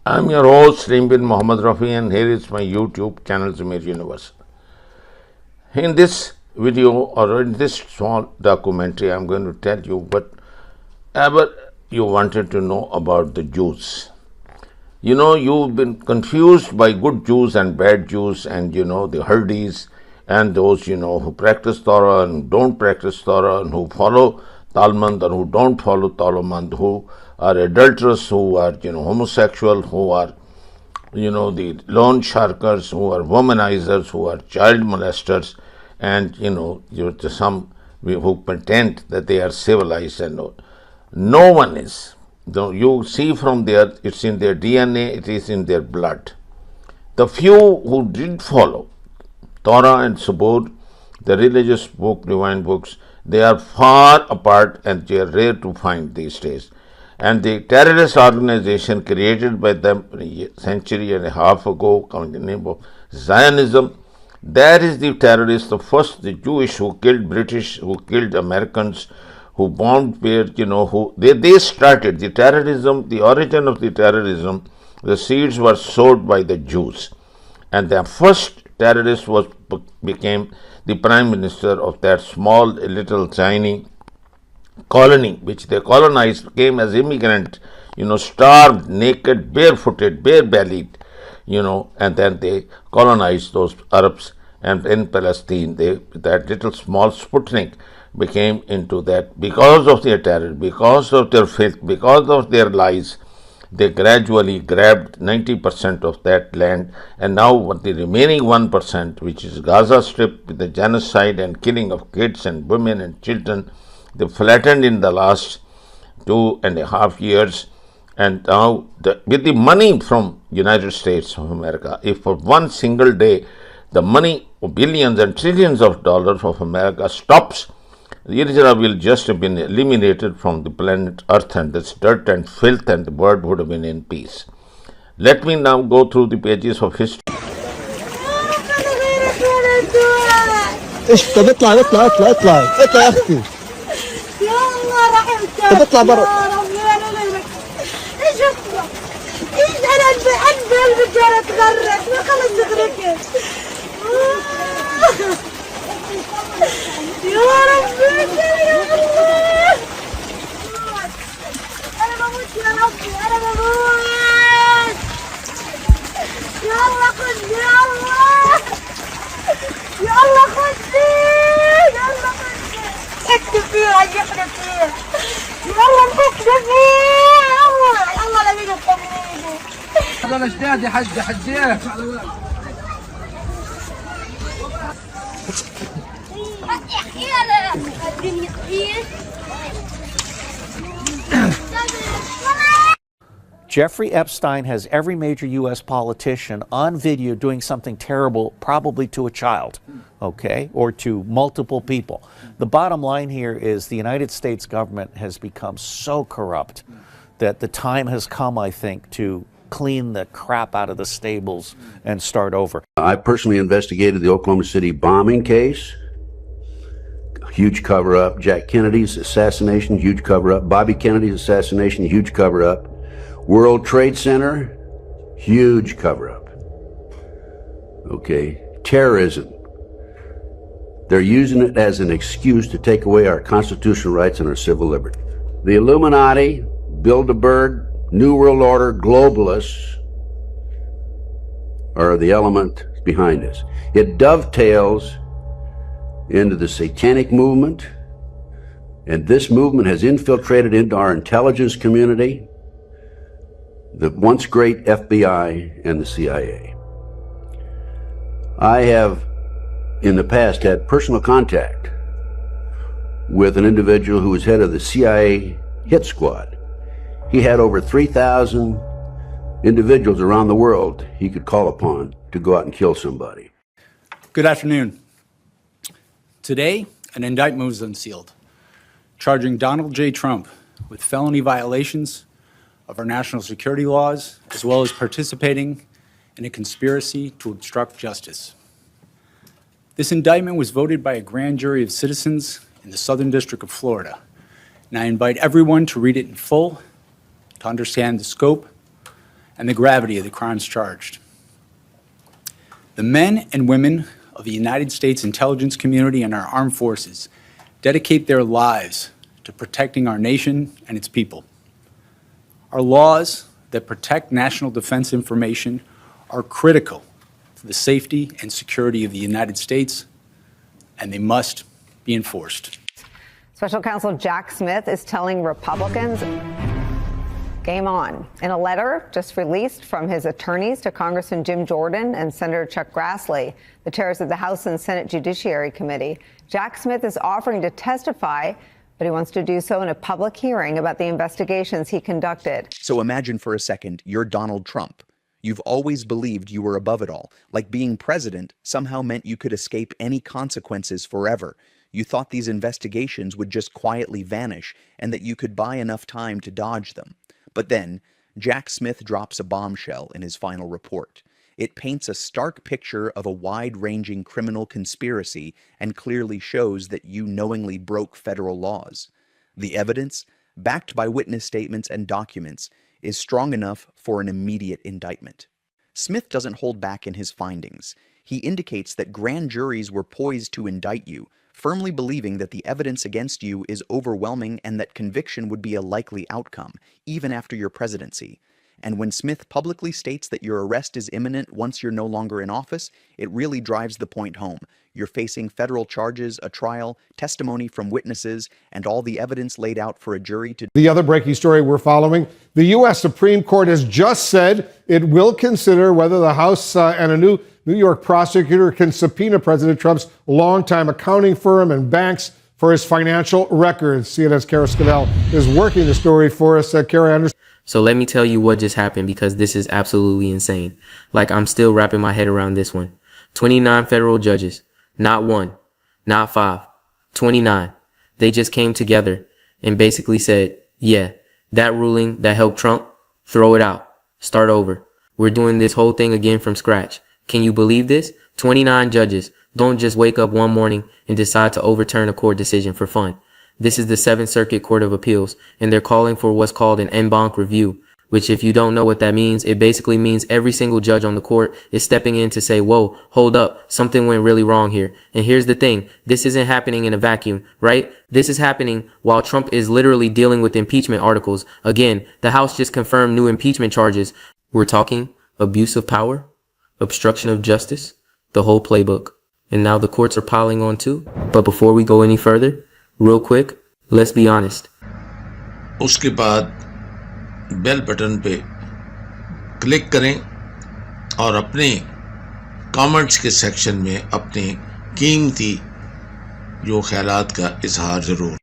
I'm your host, Bin Muhammad Rafi, and here is my YouTube channel, Zamir Universe. In this video or in this small documentary, I'm going to tell you whatever you wanted to know about the Jews. You know, you've been confused by good Jews and bad Jews, and the Hardis and those who practice Torah and don't practice Torah, and who follow Talmud and who don't follow Talmud, who are adulterous, who are homosexual, who are the loan sharkers, who are womanizers, who are child molesters, and some who pretend that they are civilized, and no one is. You see from there, it's in their DNA, it is in their blood. The few who did follow Torah and Sabur, the religious book, divine books, they are far apart and they are rare to find these days. And the terrorist organization created by them a century and a half ago, in the name of Zionism, that is the terrorists, the Jewish who killed British, who killed Americans, who bombed where, they started the terrorism, the origin of the terrorism, the seeds were sowed by the Jews. And the first terrorist became the prime minister of that small, little, tiny colony, which they colonized, came as immigrant, starved, naked, barefooted, bare-bellied, and then they colonized those Arabs. And in Palestine, that little small Sputnik became into that because of their terror, because of their filth, because of their lies. They gradually grabbed 90% of that land, and now the remaining 1%, which is Gaza Strip, with the genocide and killing of kids and women and children, they flattened in the last 2.5 years. And now, with the money from United States of America, if for one single day the money of billions and trillions of dollars of America stops, Israel will just have been eliminated from the planet Earth, and this dirt and filth, and the world would have been in peace. Let me now go through the pages of history. ايش طب اطلع اطلع اطلع اطلع اطلع يا اختي يلا رحمتك طب اطلع برا يا رب يا ليلك ايش اطلع ايش انا قلبي كان اتغرق ما خلص غرقت يا رب يا الله انا بموت يا ربي انا بموت يلا خذني يا الله يلا خذني يلا خذني اكتب فيه ريحنا فيه يلا نفكنا فيه يلا يلا لا بيجي التمرين هذا جداد يا حج حجيك Jeffrey Epstein has every major U.S. politician on video doing something terrible, probably to a child, okay, or to multiple people. The bottom line here is the United States government has become so corrupt that the time has come, I think, to clean the crap out of the stables and start over. I personally investigated the Oklahoma City bombing case. Huge cover-up. Jack Kennedy's assassination, huge cover-up. Bobby Kennedy's assassination, huge cover-up. World Trade Center, huge cover-up. Okay, terrorism. They're using it as an excuse to take away our constitutional rights and our civil liberty. The Illuminati, Bilderberg, New World Order, globalists are the element behind this. It dovetails into the satanic movement, and this movement has infiltrated into our intelligence community, the once great FBI and the CIA. I have in the past had personal contact with an individual who was head of the CIA hit squad. He had over 3,000 individuals around the world he could call upon to go out and kill somebody. Good afternoon. Today, an indictment was unsealed, charging Donald J. Trump with felony violations of our national security laws, as well as participating in a conspiracy to obstruct justice. This indictment was voted by a grand jury of citizens in the Southern District of Florida, and I invite everyone to read it in full, to understand the scope and the gravity of the crimes charged. The men and women of the United States intelligence community and our armed forces dedicate their lives to protecting our nation and its people. Our laws that protect national defense information are critical to the safety and security of the United States, and they must be enforced. Special Counsel Jack Smith is telling Republicans, game on. In a letter just released from his attorneys to Congressman Jim Jordan and Senator Chuck Grassley, the chairs of the House and Senate Judiciary Committee, Jack Smith is offering to testify, but he wants to do so in a public hearing about the investigations he conducted. So imagine for a second, you're Donald Trump. You've always believed you were above it all, like being president somehow meant you could escape any consequences forever. You thought these investigations would just quietly vanish and that you could buy enough time to dodge them. But then, Jack Smith drops a bombshell in his final report. It paints a stark picture of a wide-ranging criminal conspiracy and clearly shows that you knowingly broke federal laws. The evidence, backed by witness statements and documents, is strong enough for an immediate indictment. Smith doesn't hold back in his findings. He indicates that grand juries were poised to indict you, firmly believing that the evidence against you is overwhelming and that conviction would be a likely outcome, even after your presidency. And when Smith publicly states that your arrest is imminent once you're no longer in office, it really drives the point home. You're facing federal charges, a trial, testimony from witnesses, and all the evidence laid out for a jury to... The other breaking story we're following, the U.S. Supreme Court has just said it will consider whether the House and a new New York prosecutor can subpoena President Trump's longtime accounting firm and banks for his financial records. CNN's Kara Scannell is working the story for us. Kara, Anderson. So let me tell you what just happened, because this is absolutely insane. Like, I'm still wrapping my head around this one. 29 federal judges, not one, not five, 29. They just came together and basically said, yeah, that ruling that helped Trump, throw it out, start over. We're doing this whole thing again from scratch. Can you believe this? 29 judges don't just wake up one morning and decide to overturn a court decision for fun. This is the 7th Circuit Court of Appeals, and they're calling for what's called an en banc review, which, if you don't know what that means, it basically means every single judge on the court is stepping in to say, whoa, hold up, something went really wrong here. And here's the thing, this isn't happening in a vacuum, right? This is happening while Trump is literally dealing with impeachment articles. Again, the House just confirmed new impeachment charges. We're talking abuse of power, obstruction of justice, the whole playbook. And now the courts are piling on too. But before we go any further, real quick, let's be honest. उसके बाद bell button पे click करें और अपने comments के section में अपने कीमती जो ख्यालात का इजहार जरूर